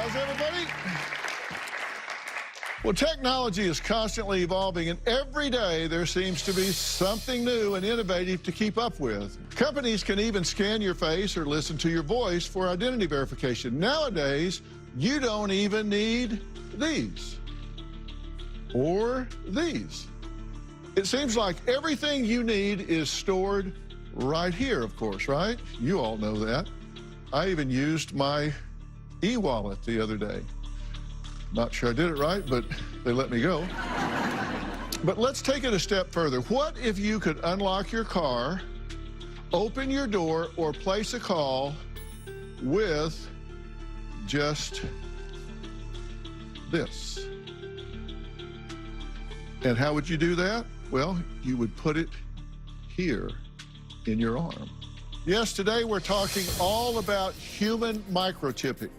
How's everybody? Well, technology is constantly evolving, and every day there seems to be something new and innovative to keep up with. Companies can even scan your face or listen to your voice for identity verification. Nowadays, you don't even need these or these. It seems like everything you need is stored right here, of course, right? You all know that. I even used my e-wallet the other day. Not sure I did it right, but they let me go. But let's take it a step further. What if you could unlock your car, open your door, or place a call with just this? And how would you do that? Well, you would put it here in your arm. Yes, today we're talking all about human microchipping.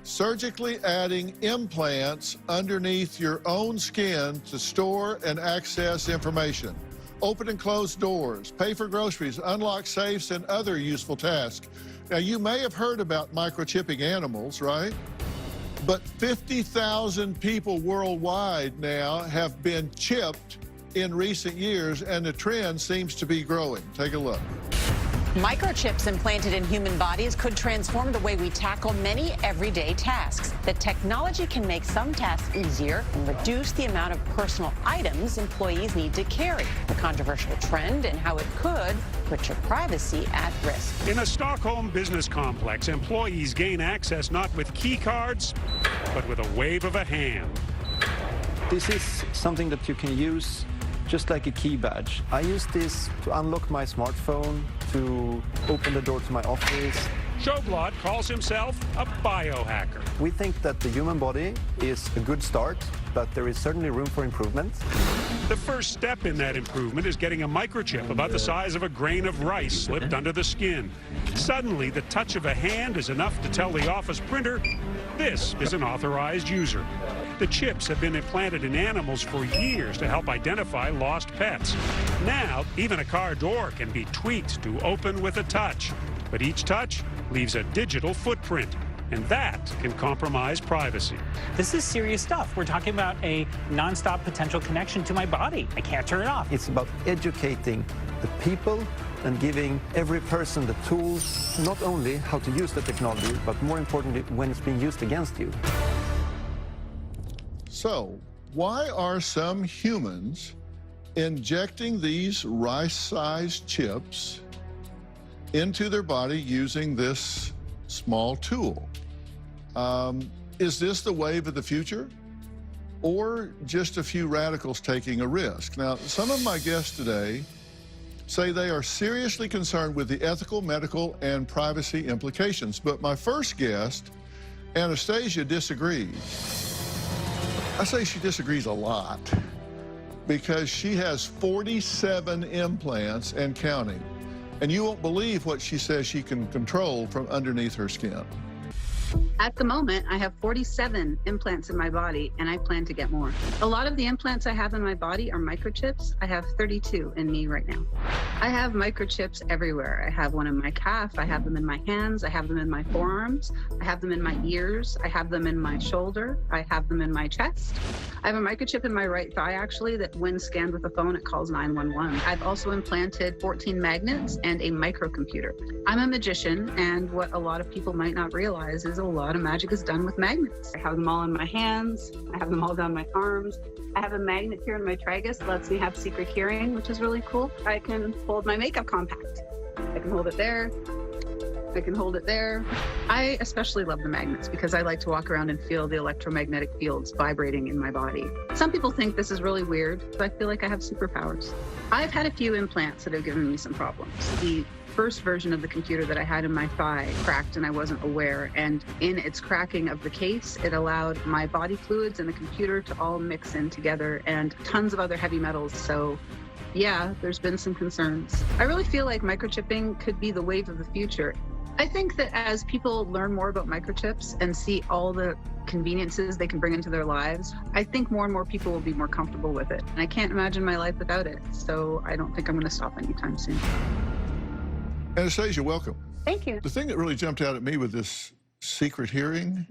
Surgically adding implants underneath your own skin to store and access information. Open and close doors, pay for groceries, unlock safes, and other useful tasks. Now, you may have heard about microchipping animals, right? But 50,000 people worldwide now have been chipped in recent years, and the trend seems to be growing. Take a look. Microchips implanted in human bodies could transform the way we tackle many everyday tasks. The technology can make some tasks easier and reduce the amount of personal items employees need to carry. A controversial trend and how it could put your privacy at risk. In a Stockholm business complex, employees gain access not with key cards, but with a wave of a hand. This is something that you can use just like a key badge. I use this to unlock my smartphone, to open the door to my office. Sjoblad calls himself a biohacker. We think that the human body is a good start, but there is certainly room for improvement. The first step in that improvement is getting a microchip about the size of a grain of rice slipped under the skin. Suddenly, the touch of a hand is enough to tell the office printer, this is an authorized user. The chips have been implanted in animals for years to help identify lost pets. Now, even a car door can be tweaked to open with a touch. But each touch leaves a digital footprint, and that can compromise privacy. This is serious stuff. We're talking about a nonstop potential connection to my body. I can't turn it off. It's about educating the people and giving every person the tools, not only how to use the technology, but more importantly, when it's being used against you. So, why are some humans injecting these rice-sized chips into their body using this small tool? Is this the wave of the future, or just a few radicals taking a risk? Now, some of my guests today say they are seriously concerned with the ethical, medical, and privacy implications. But my first guest, Anastasia, disagrees. I say she disagrees a lot because she has 47 implants and counting. And you won't believe what she says she can control from underneath her skin. At the moment, I have 47 implants in my body, and I plan to get more. A lot of the implants I have in my body are microchips. I have 32 in me right now. I have microchips everywhere. I have one in my calf, I have them in my hands, I have them in my forearms, I have them in my ears, I have them in my shoulder, I have them in my chest. I have a microchip in my right thigh, actually, that when scanned with a phone, it calls 911. I've also implanted 14 magnets and a microcomputer. I'm a magician, and what a lot of people might not realize is a lot of magic is done with magnets. I have them all in my hands. I have them all down my arms. I have a magnet here in my tragus that lets me have secret hearing, which is really cool. I can hold my makeup compact. I can hold it there. I can hold it there. I especially love the magnets because I like to walk around and feel the electromagnetic fields vibrating in my body. Some people think this is really weird, but I feel like I have superpowers. I've had a few implants that have given me some problems. The first version of the computer that I had in my thigh cracked and I wasn't aware, and in its cracking of the case, it allowed my body fluids and the computer to all mix in together and tons of other heavy metals. So yeah, there's been some concerns. I really feel like microchipping could be the wave of the future. I think that as people learn more about microchips and see all the conveniences they can bring into their lives, I think more and more people will be more comfortable with it. And I can't imagine my life without it, so I don't think I'm going to stop anytime soon. Anastasia, welcome. Thank you. The thing that really jumped out at me with this secret hearing,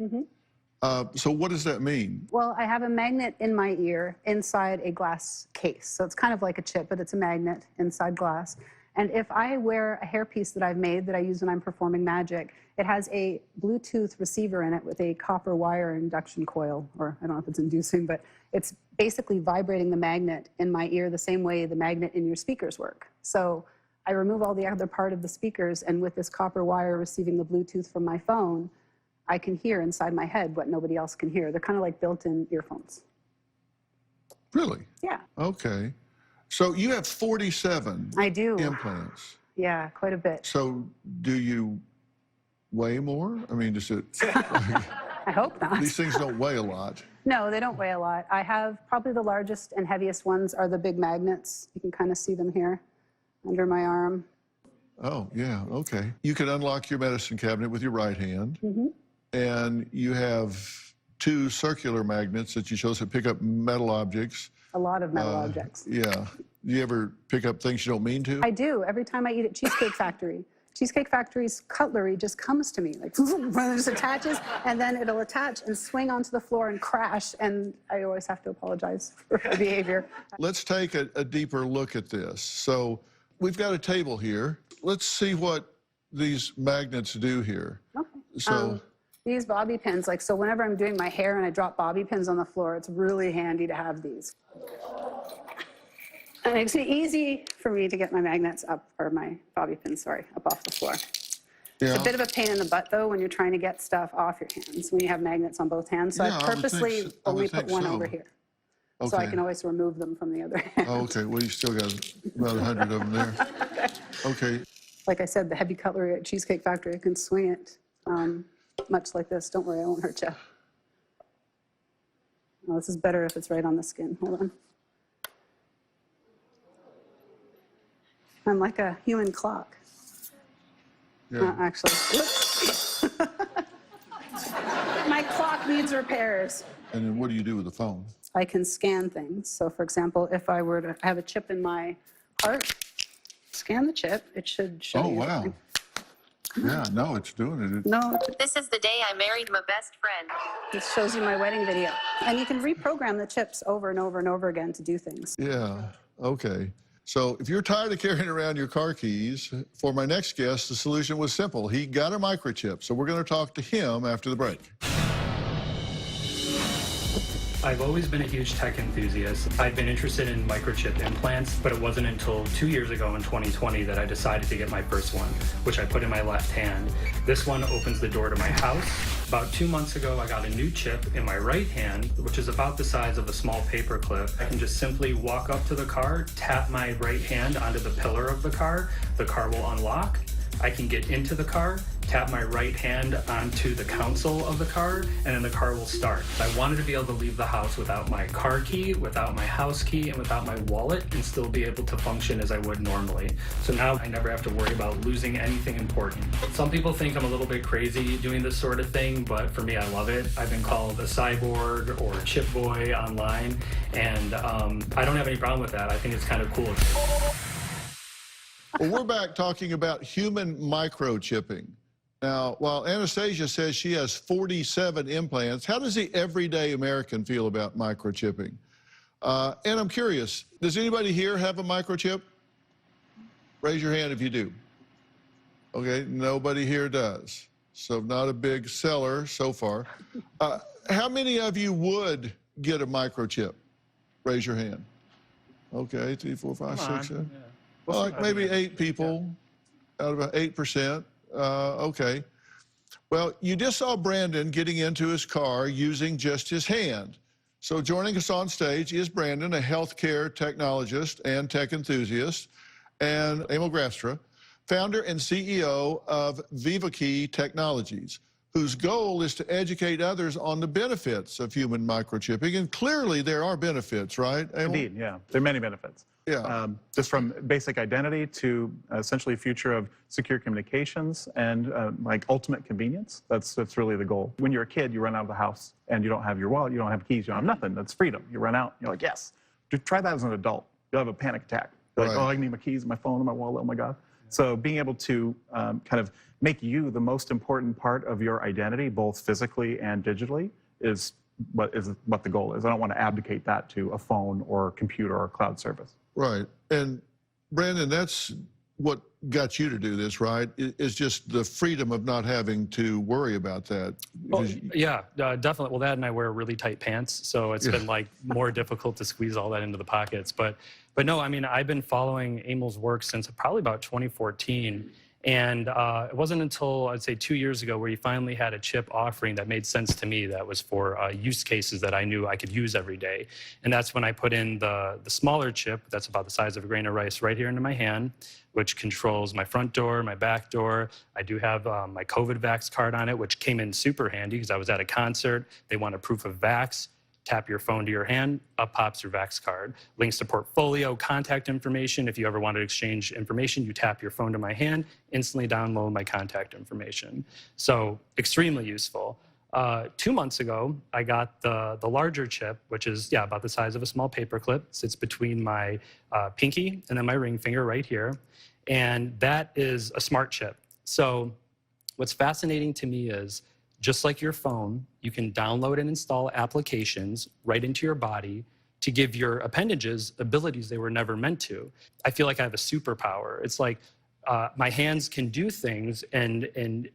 So what does that mean? Well, I have a magnet in my ear inside a glass case. So it's kind of like a chip, but it's a magnet inside glass. And if I wear a hairpiece that I've made that I use when I'm performing magic, it has a Bluetooth receiver in it with a copper wire induction coil, or I don't know if it's inducing, but it's basically vibrating the magnet in my ear the same way the magnet in your speakers work. So I remove all the other part of the speakers, and with this copper wire receiving the Bluetooth from my phone, I can hear inside my head what nobody else can hear. They're kind of like built-in earphones. Really? Yeah. Okay. So you have 47 I do. implants. Yeah, quite a bit. So do you weigh more? I mean, does it... I hope not. These things don't weigh a lot. No, they don't weigh a lot. I have probably the largest and heaviest ones are the big magnets. You can kind of see them here under my arm. Oh, yeah, okay. You can unlock your medicine cabinet with your right hand. Mm-hmm. And you have 2 circular magnets that you chose to pick up metal objects. A lot of metal objects. Yeah. Do you ever pick up things you don't mean to? I do. Every time I eat at Cheesecake Factory. Cheesecake Factory's cutlery just comes to me, like, it just attaches, and then it'll attach and swing onto the floor and crash, and I always have to apologize for my behavior. Let's take a deeper look at this. So we've got a table here. Let's see what these magnets do here. Okay. So these bobby pins, like, so whenever I'm doing my hair and I drop bobby pins on the floor, it's really handy to have these. And it makes it easy for me to get my magnets up, or my bobby pins, sorry, up off the floor. yeah. It's a bit of a pain in the butt, though, when you're trying to get stuff off your hands, when you have magnets on both hands. So Yeah, I I would think purposely so. I would only put think one so. over here. So I Okay. can always remove them from the other hand. Oh, okay. Well, you still got about 100 of them there. Okay. Like I said, the heavy cutlery at Cheesecake Factory, I can swing it much like this. Don't worry, I won't hurt you. Oh, this is better if it's right on the skin. Hold on. I'm like a human clock. Yeah. Actually, whoops. My clock needs repairs. And then what do you do with the phone? I can scan things. So for example, if I were to have a chip in my heart, scan the chip, it should show Oh, you wow. everything. Yeah, no, it's doing it. No, This is the day I married my best friend. it shows you my wedding video. And you can reprogram the chips over and over and over again to do things. Yeah, okay. So if you're tired of carrying around your car keys, for my next guest, the solution was simple. He got a microchip, so we're going to talk to him after the break. I've always been a huge tech enthusiast. I've been interested in microchip implants, but it wasn't until 2 years ago in 2020 that I decided to get my first one, which I put in my left hand. This one opens the door to my house. About 2 months ago, I got a new chip in my right hand, which is about the size of a small paper clip. I can just simply walk up to the car, tap my right hand onto the pillar of the car will unlock. I can get into the car, tap my right hand onto the console of the car, and then the car will start. I wanted to be able to leave the house without my car key, without my house key, and without my wallet, and still be able to function as I would normally. So now I never have to worry about losing anything important. Some people think I'm a little bit crazy doing this sort of thing, but for me, I love it. I've been called a cyborg or a chip boy online, and I don't have any problem with that. I think it's kind of cool. Well, we're back talking about human microchipping. Now, while Anastasia says she has 47 implants, how does the everyday American feel about microchipping? And I'm curious, does anybody here have a microchip? Raise your hand if you do. Okay, nobody here does. So not a big seller so far. How many of you would get a microchip? Raise your hand. Okay, 2, 4, 5, 6, 7. Well, like maybe 8 people out of 8%. Okay. Well, you just saw Brandon getting into his car using just his hand. So joining us on stage is Brandon, a healthcare technologist and tech enthusiast, and Emil Grafstra, founder and CEO of VivaKey Technologies, whose goal is to educate others on the benefits of human microchipping. And clearly there are benefits, right, Emil? Indeed, yeah. There are many benefits. Yeah. Just from basic identity to essentially a future of secure communications and like ultimate convenience. That's really the goal. When you're a kid, you run out of the house and you don't have your wallet, you don't have keys, you don't have nothing. That's freedom. You run out, you're like, yes. Try that as an adult. You'll have a panic attack. You're like, Right. oh, I need my keys, my phone, my wallet, oh my God. So being able to kind of make you the most important part of your identity, both physically and digitally, is what the goal is. I don't want to abdicate that to a phone or computer or cloud service. Right. And Brandon, that's what got you to do this, right? Is just the freedom of not having to worry about that. Well, yeah, definitely. Well, that and I wear really tight pants, so it's been like more difficult to squeeze all that into the pockets. But no, I mean, I've been following Emil's work since probably about 2014. And it wasn't until, I'd say, 2 years ago where he finally had a chip offering that made sense to me that was for use cases that I knew I could use every day. And that's when I put in the smaller chip, that's about the size of a grain of rice, right here into my hand, which controls my front door, my back door. I do have my COVID Vax card on it, which came in super handy because I was at a concert. They wanted proof of Vax. Tap your phone to your hand, up pops your Vax card. Links to portfolio, contact information. If you ever wanted to exchange information, you tap your phone to my hand, instantly download my contact information. So extremely useful. 2 months ago, I got the larger chip, which is, about the size of a small paperclip. Sits between my pinky and then my ring finger right here. And that is a smart chip. So what's fascinating to me is, just like your phone, you can download and install applications right into your body to give your appendages abilities they were never meant to. I feel like I have a superpower. It's like my hands can do things and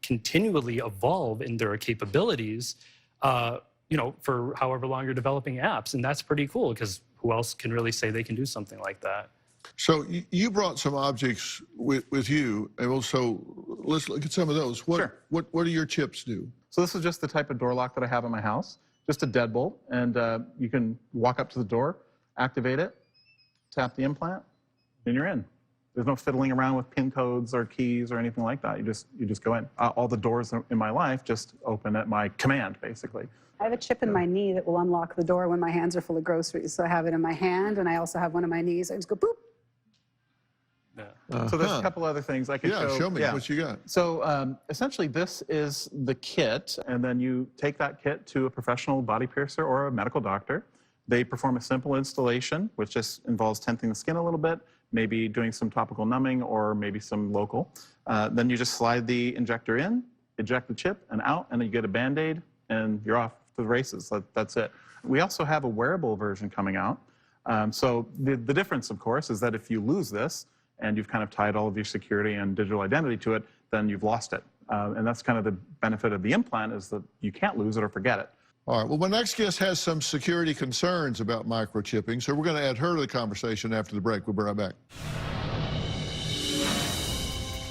continually evolve in their capabilities, for however long you're developing apps. And that's pretty cool because who else can really say they can do something like that? So you brought some objects with you, and also let's look at some of those. Sure. What do your chips do? So this is just the type of door lock that I have in my house, just a deadbolt, and you can walk up to the door, activate it, tap the implant, and you're in. There's no fiddling around with PIN codes or keys or anything like that. You just go in. All the doors in my life just open at my command, basically. I have a chip in my knee that will unlock the door when my hands are full of groceries. So I have it in my hand, and I also have one in my knees. I just go boop. So there's a couple other things I can show. Yeah, show me what you got. So essentially, this is the kit, and then you take that kit to a professional body piercer or a medical doctor. They perform a simple installation, which just involves tensing the skin a little bit, maybe doing some topical numbing or maybe some local. Then you just slide the injector in, eject the chip, and out, and then you get a Band-Aid, and you're off to the races. That's it. We also have a wearable version coming out. So the difference, of course, is that if you lose this, and you've kind of tied all of your security and digital identity to it, then you've lost it. And that's kind of the benefit of the implant, is that you can't lose it or forget it. All right, well, my next guest has some security concerns about microchipping, so we're going to add her to the conversation after the break. We'll be right back.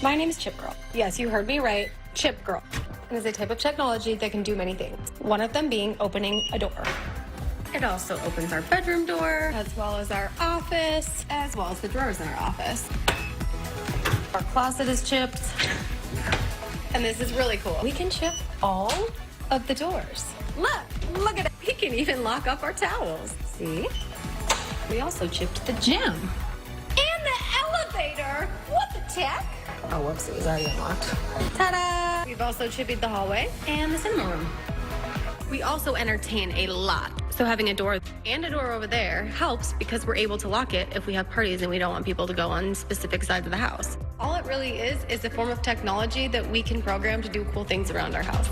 My name is Chip Girl. Yes, you heard me right, Chip Girl. And it's a type of technology that can do many things, one of them being opening a door. It also opens our bedroom door, as well as our office, as well as the drawers in our office. Our closet is chipped. And this is really cool. We can chip all of the doors. Look at it. We can even lock up our towels. See? We also chipped the gym. And the elevator. What the tech? Oh, whoops, it was already unlocked. Ta-da! We've also chipped the hallway and the cinema room. We also entertain a lot. So having a door and a door over there helps because we're able to lock it if we have parties and we don't want people to go on specific sides of the house. All it really is a form of technology that we can program to do cool things around our house.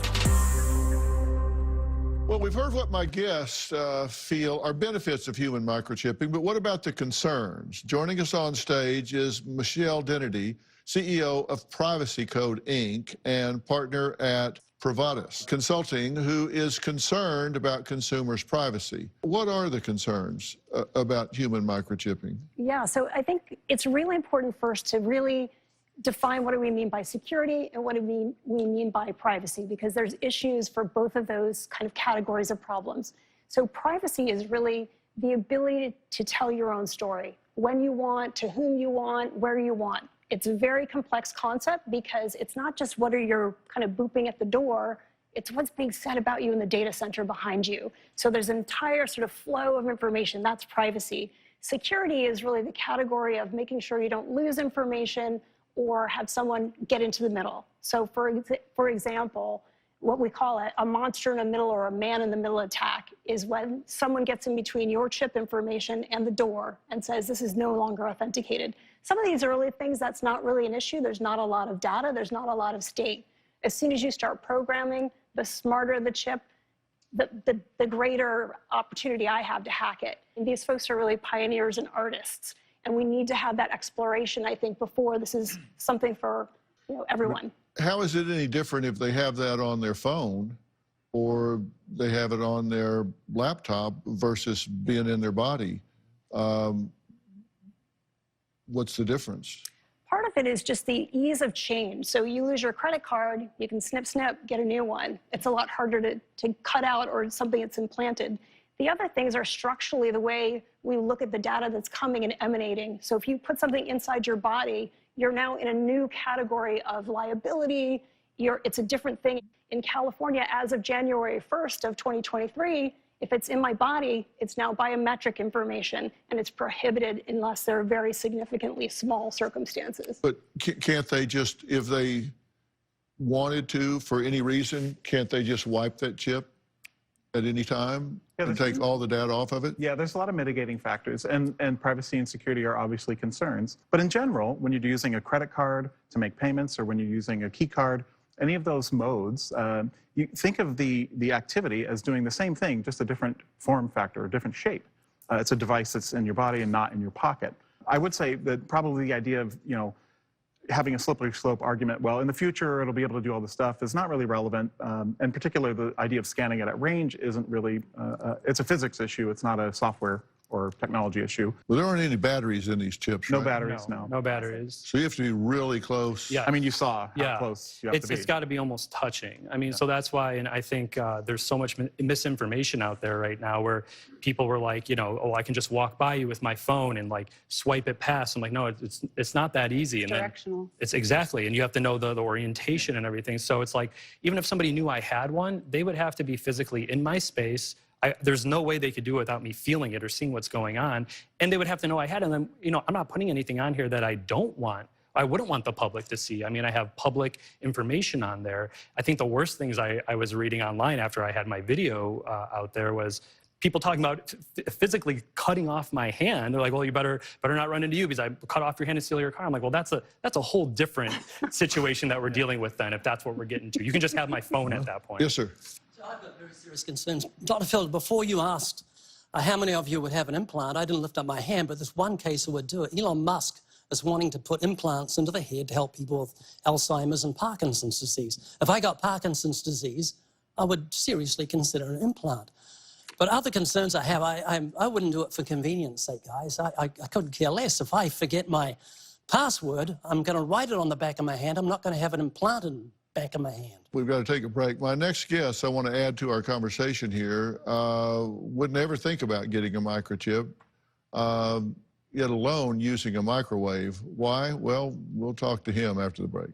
Well, we've heard what my guests feel are benefits of human microchipping, but what about the concerns? Joining us on stage is Michelle Dennedy, CEO of Privacy Code, Inc., and partner at Privatus Consulting, who is concerned about consumers' privacy. What are the concerns about human microchipping? Yeah, so I think it's really important first to really define what do we mean by security and what do we mean by privacy, because there's issues for both of those kind of categories of problems. So privacy is really the ability to tell your own story, when you want, to whom you want, where you want. It's a very complex concept because it's not just what are you kind of booping at the door, it's what's being said about you in the data center behind you. So there's an entire sort of flow of information. That's privacy. Security is really the category of making sure you don't lose information or have someone get into the middle. So for example, what we call a monster in the middle or a man in the middle attack is when someone gets in between your chip information and the door and says this is no longer authenticated. Some of these early things, that's not really an issue. There's not a lot of data. There's not a lot of state. As soon as you start programming, the smarter the chip, the greater opportunity I have to hack it. And these folks are really pioneers and artists, and we need to have that exploration, I think, before this is something for everyone. How is it any different if they have that on their phone or they have it on their laptop versus being in their body? What's the difference? Part of it is just the ease of change. So you lose your credit card, you can snip, snip, get a new one. It's a lot harder to cut out or something that's implanted. The other things are structurally the way we look at the data that's coming and emanating. So if you put something inside your body, you're now in a new category of liability. It's a different thing. In California, as of January 1st of 2023, if it's in my body, it's now biometric information, and it's prohibited unless there are very significantly small circumstances. But can't they just, if they wanted to, for any reason, can't they just wipe that chip at any time and take all the data off of it? Yeah, there's a lot of mitigating factors, and privacy and security are obviously concerns. But in general, when you're using a credit card to make payments or when you're using a key card, any of those modes, you think of the activity as doing the same thing, just a different form factor, a different shape. It's a device that's in your body and not in your pocket. I would say that probably the idea of, having a slippery slope argument, well, in the future, it'll be able to do all this stuff, is not really relevant. And particularly the idea of scanning it at range isn't really, it's a physics issue. It's not a software or technology issue. Well, there aren't any batteries in these chips, No right? batteries, no. No batteries. So you have to be really close. Yeah. I mean, you saw how close you have to be. It's got to be almost touching. I mean, so that's why, and I think there's so much misinformation out there right now where people were like, oh, I can just walk by you with my phone and like swipe it past. I'm like, no, it's not that easy. And Directional. It's exactly, and you have to know the orientation and everything. So it's like, even if somebody knew I had one, they would have to be physically in my space. There's no way they could do it without me feeling it or seeing what's going on. And they would have to know I had it. And then, I'm not putting anything on here that I don't want. I wouldn't want the public to see. I mean, I have public information on there. I think the worst things I was reading online after I had my video out there was people talking about physically cutting off my hand. They're like, well, you better not run into you because I cut off your hand and steal your car. I'm like, well, that's a whole different situation that we're dealing with then, if that's what we're getting to. You can just have my phone at that point. Yes, sir. I've got very serious concerns. Dr. Phil, before you asked how many of you would have an implant, I didn't lift up my hand, but there's one case who would do it. Elon Musk is wanting to put implants into the head to help people with Alzheimer's and Parkinson's disease. If I got Parkinson's disease, I would seriously consider an implant. But other concerns I have, I wouldn't do it for convenience sake, guys. I couldn't care less. If I forget my password, I'm going to write it on the back of my hand. I'm not going to have it implanted in the back of my hand. We've got to take a break. My next guest I want to add to our conversation here would never think about getting a microchip, yet alone using a microwave. Why? Well, we'll talk to him after the break.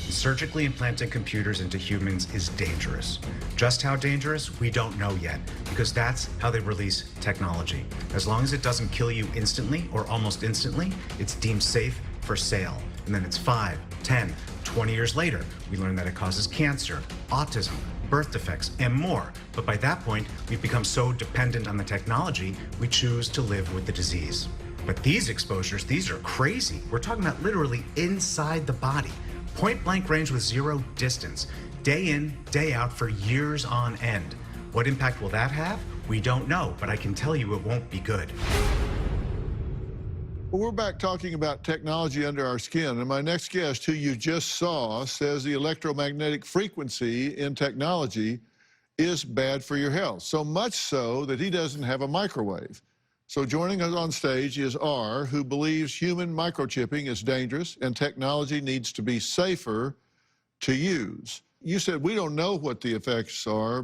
Surgically implanting computers into humans is dangerous. Just how dangerous, we don't know yet, because that's how they release technology. As long as it doesn't kill you instantly or almost instantly, it's deemed safe for sale. And then it's 5, 10, 20 years later, we learn that it causes cancer, autism, birth defects, and more. But by that point, we've become so dependent on the technology, we choose to live with the disease. But these exposures, these are crazy. We're talking about literally inside the body. Point blank range with zero distance, day in, day out for years on end. What impact will that have? We don't know, but I can tell you it won't be good. Well, we're back talking about technology under our skin, and my next guest, who you just saw, says the electromagnetic frequency in technology is bad for your health, so much so that he doesn't have a microwave. So joining us on stage is R, who believes human microchipping is dangerous and technology needs to be safer to use. You said we don't know what the effects are,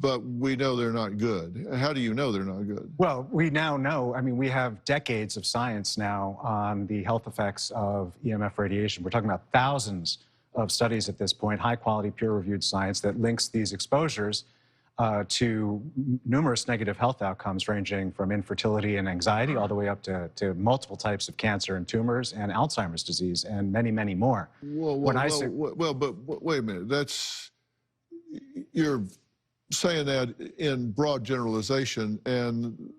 but we know they're not good. How do you know they're not good? Well, we now know, I mean, we have decades of science now on the health effects of EMF radiation. We're talking about thousands of studies at this point, high-quality, peer-reviewed science that links these exposures to numerous negative health outcomes ranging from infertility and anxiety all the way up to multiple types of cancer and tumors and Alzheimer's disease and many, many more. But wait a minute. You're saying that in broad generalization, and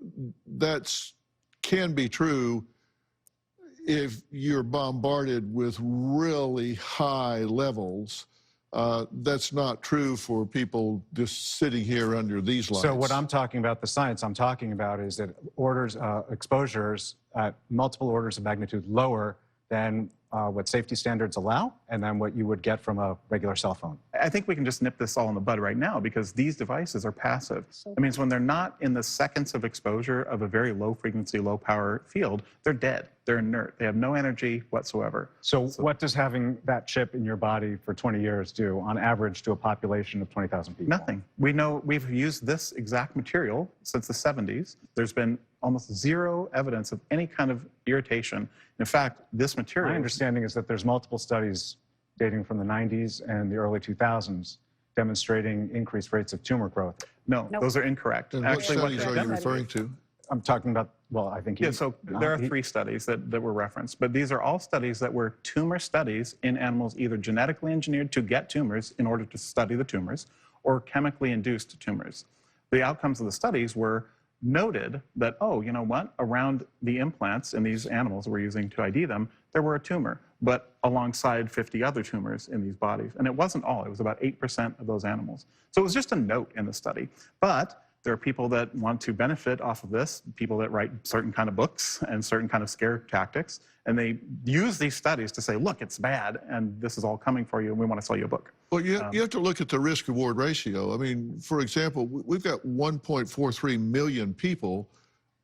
can be true if you're bombarded with really high levels That's not true for people just sitting here under these lights. So what I'm talking about, the science I'm talking about, is that exposures at multiple orders of magnitude lower than what safety standards allow, and then what you would get from a regular cell phone. I think we can just nip this all in the bud right now because these devices are passive. That means when they're not in the seconds of exposure of a very low frequency, low power field, they're dead. They're inert. They have no energy whatsoever. So what does having that chip in your body for 20 years do on average to a population of 20,000 people? Nothing. We know we've used this exact material since the 70s. There's been almost zero evidence of any kind of irritation. In fact, this material... My understanding is that there's multiple studies dating from the 90s and the early 2000s demonstrating increased rates of tumor growth. No, those are incorrect. And actually, what studies are you referring to? I'm talking about, well, I think... Yeah, so there are 3 studies that were referenced, but these are all studies that were tumor studies in animals either genetically engineered to get tumors in order to study the tumors or chemically induced tumors. The outcomes of the studies were noted that, oh, you know what, around the implants in these animals we're using to ID them, there were a tumor, but alongside 50 other tumors in these bodies. And it wasn't all, it was about 8% of those animals. So it was just a note in the study. But there are people that want to benefit off of this, people that write certain kind of books and certain kind of scare tactics, and they use these studies to say, look, it's bad, and this is all coming for you, and we want to sell you a book. Well, you have to look at the risk-reward ratio. I mean, for example, we've got 1.43 million people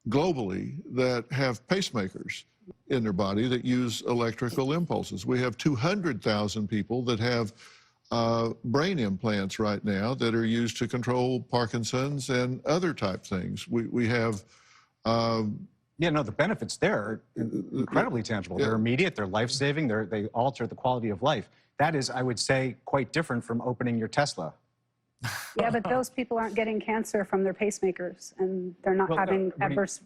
globally that have pacemakers in their body that use electrical impulses. We have 200,000 people that have brain implants right now that are used to control Parkinson's and other type things. We have... yeah, no, the benefits there are incredibly tangible. They're immediate, they're life-saving, they alter the quality of life. That is, I would say, quite different from opening your Tesla. Yeah, but those people aren't getting cancer from their pacemakers, and they're not having adverse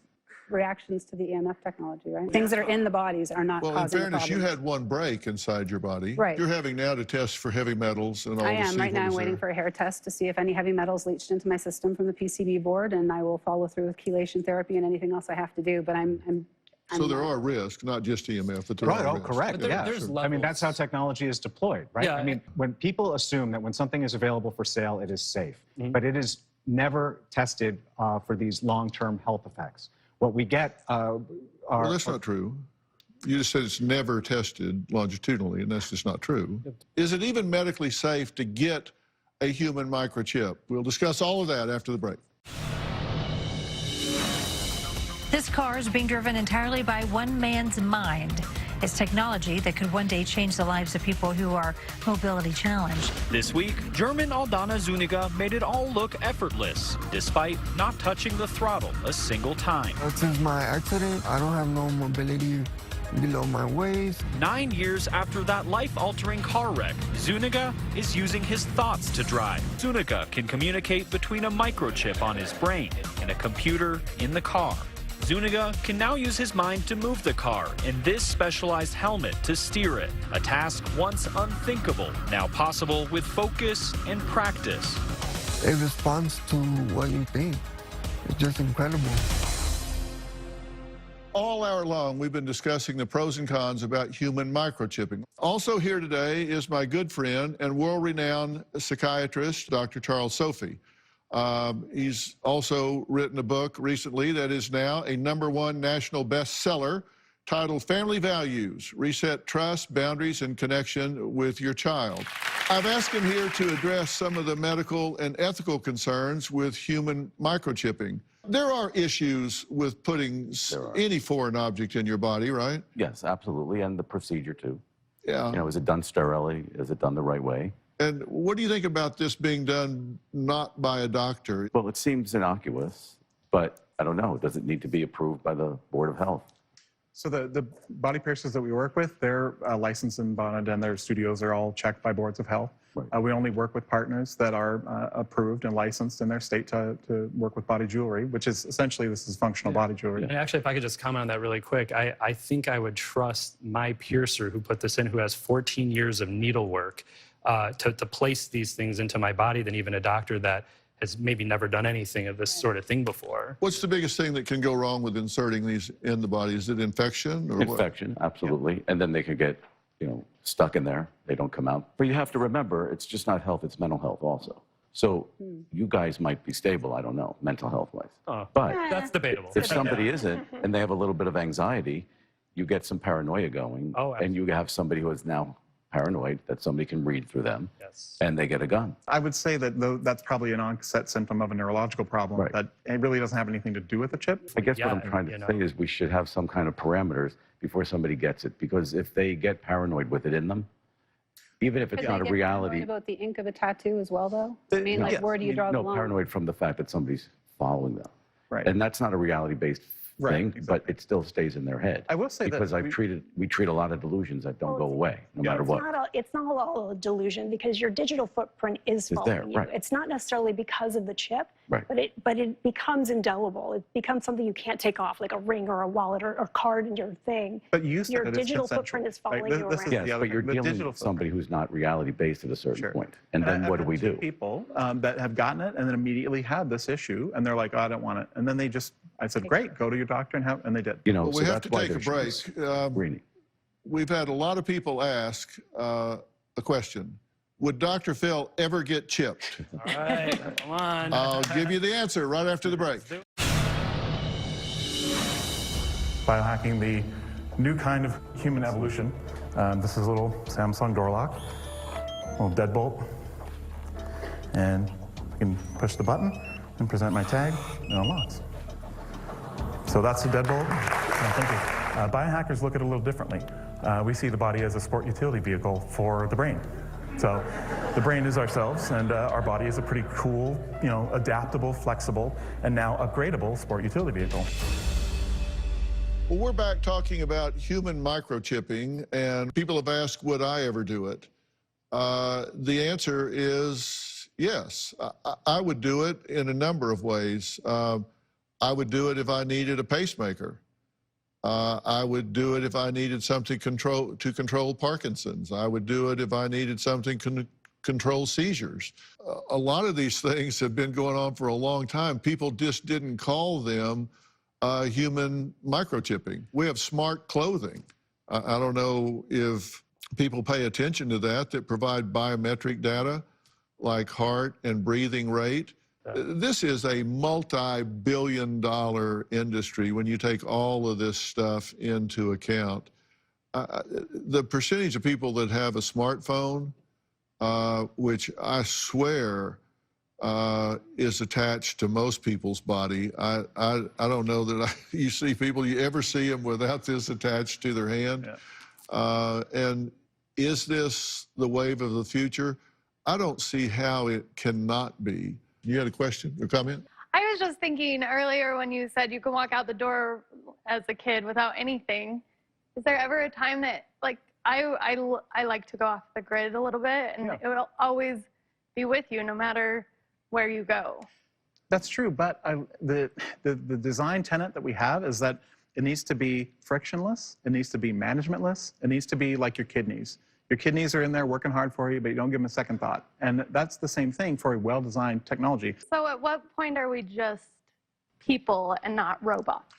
reactions to the EMF technology, right? Things that are in the bodies are not causing in fairness, problems. you had one break inside your body. Right. You're having now to test for heavy metals and all. I am. Right now I'm waiting for a hair test to see if any heavy metals leached into my system from the PCB board, and I will follow through with chelation therapy and anything else I have to do, but I'm so there are risks, not just EMF, but there are risks. Correct, yeah. I mean, that's how technology is deployed, right? Yeah, I mean, when people assume that when something is available for sale, it is safe, but it is never tested for these long-term health effects. What we get are... Well, that's not true. You just said it's never tested longitudinally, and that's just not true. Is it even medically safe to get a human microchip? We'll discuss all of that after the break. This car is being driven entirely by one man's mind. It's technology that could one day change the lives of people who are mobility challenged. This week, German Aldana Zuniga made it all look effortless, despite not touching the throttle a single time. Since my accident, I don't have no mobility below my waist. 9 years after that life-altering car wreck, Zuniga is using his thoughts to drive. Zuniga can communicate between a microchip on his brain and a computer in the car. Zuniga can now use his mind to move the car and this specialized helmet to steer it, a task once unthinkable, now possible with focus and practice. It responds to what you think. It's just incredible. All hour long, we've been discussing the pros and cons about human microchipping. Also here today is my good friend and world-renowned psychiatrist, Dr. Charles Sophie. He's also written a book recently that is now a #1 national bestseller titled Family Values, Reset Trust, Boundaries, and Connection with Your Child. I've asked him here to address some of the medical and ethical concerns with human microchipping. There are issues with putting any foreign object in your body, right? Yes, absolutely, and the procedure too. Yeah. You know, is it done sterilely? Is it done the right way? And what do you think about this being done not by a doctor? Well, it seems innocuous, but I don't know. Does it need to be approved by the Board of Health? So the body piercers that we work with, they're licensed and bonded, and their studios are all checked by boards of health. Right. We only work with partners that are approved and licensed in their state to work with body jewelry, which is essentially, this is functional body jewelry. And actually, if I could just comment on that really quick, I think I would trust my piercer who put this in, who has 14 years of needlework, to place these things into my body than even a doctor that has maybe never done anything of this sort of thing before. What's the biggest thing that can go wrong with inserting these in the body? Is it infection or Infection, absolutely. Yeah. And then they could get stuck in there. They don't come out. But you have to remember, it's just not health, it's mental health also. So you guys might be stable, I don't know, mental health-wise. But That's debatable. if somebody isn't and they have a little bit of anxiety, you get some paranoia going, and you have somebody who is now paranoid that somebody can read through them, and they get a gun. I would say that that's probably an onset symptom of a neurological problem, that it really doesn't have anything to do with the chip. I guess what I'm trying to say is we should have some kind of parameters before somebody gets it, because if they get paranoid with it in them, even if it's not a reality. About the ink of a tattoo as well, though? I mean, like, where do you draw the line? No, paranoid from the fact that somebody's following them. Right. And that's not a reality-based thing, but it still stays in their head. I will say because that we treat a lot of delusions that don't go away, no matter what. It's not all a delusion, because your digital footprint is following you. right. It's not necessarily because of the chip, Right. but it becomes indelible. It becomes something you can't take off, like a ring or a wallet or card in your thing. But you said your that it's digital consensual. footprint is following you around. Yes, but you're dealing with somebody who's not reality-based at a certain point. And then what do we do? People that have gotten it and then immediately had this issue, and they're like, oh, I don't want it. And then they just, I said, great, go to your doctor and they did. Well, we have to take a break. We've had a lot of people ask a question. Would Dr. Phil ever get chipped? All right, come on. I'll give you the answer right after the break. Biohacking, the new kind of human evolution. This is a little Samsung door lock, a little deadbolt. And I can push the button and present my tag, and it unlocks. So that's the deadbolt. Thank you. Biohackers look at it a little differently. We see the body as a sport utility vehicle for the brain. So the brain is ourselves, and our body is a pretty cool, adaptable, flexible, and now upgradable sport utility vehicle. Well, we're back talking about human microchipping, and people have asked, would I ever do it? The answer is yes. I would do it in a number of ways. I would do it if I needed a pacemaker. I would do it if I needed something to control Parkinson's. I would do it if I needed something to control seizures. A lot of these things have been going on for a long time. People just didn't call them human microchipping. We have smart clothing. I don't know if people pay attention to that provide biometric data like heart and breathing rate. This is a multi-billion-dollar industry when you take all of this stuff into account. The percentage of people that have a smartphone, which I swear is attached to most people's body. I don't know that you see people, you ever see them without this attached to their hand? Yeah. And is this the wave of the future? I don't see how it cannot be. You had a question or comment? I was just thinking earlier when you said you can walk out the door as a kid without anything. Is there ever a time that, like, I like to go off the grid a little bit, and it will always be with you no matter where you go? That's true, but the design tenet that we have is that it needs to be frictionless, it needs to be managementless, it needs to be like your kidneys. Your kidneys are in there working hard for you, but you don't give them a second thought. And that's the same thing for a well-designed technology. So at what point are we just people and not robots?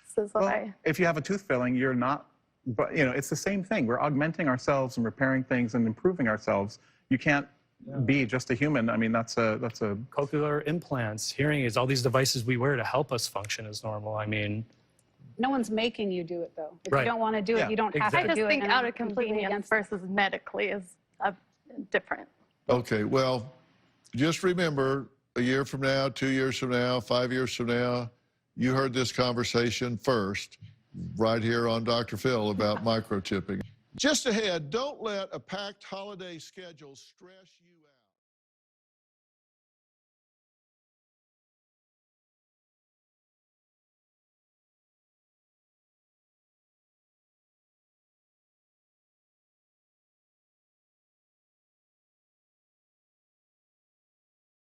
If you have a tooth filling, you're not, but it's the same thing. We're augmenting ourselves and repairing things and improving ourselves. You can't be just a human. I mean, that's a cochlear implants, hearing aids, all these devices we wear to help us function as normal. I mean, no one's making you do it, though. If Right. you don't want to do it, you don't have to do it. I just think and out I'm of completely convenience against versus medically is different. Okay, well, just remember, a year from now, 2 years from now, 5 years from now, you heard this conversation first, right here on Dr. Phil about microchipping. Just ahead, don't let a packed holiday schedule stress you.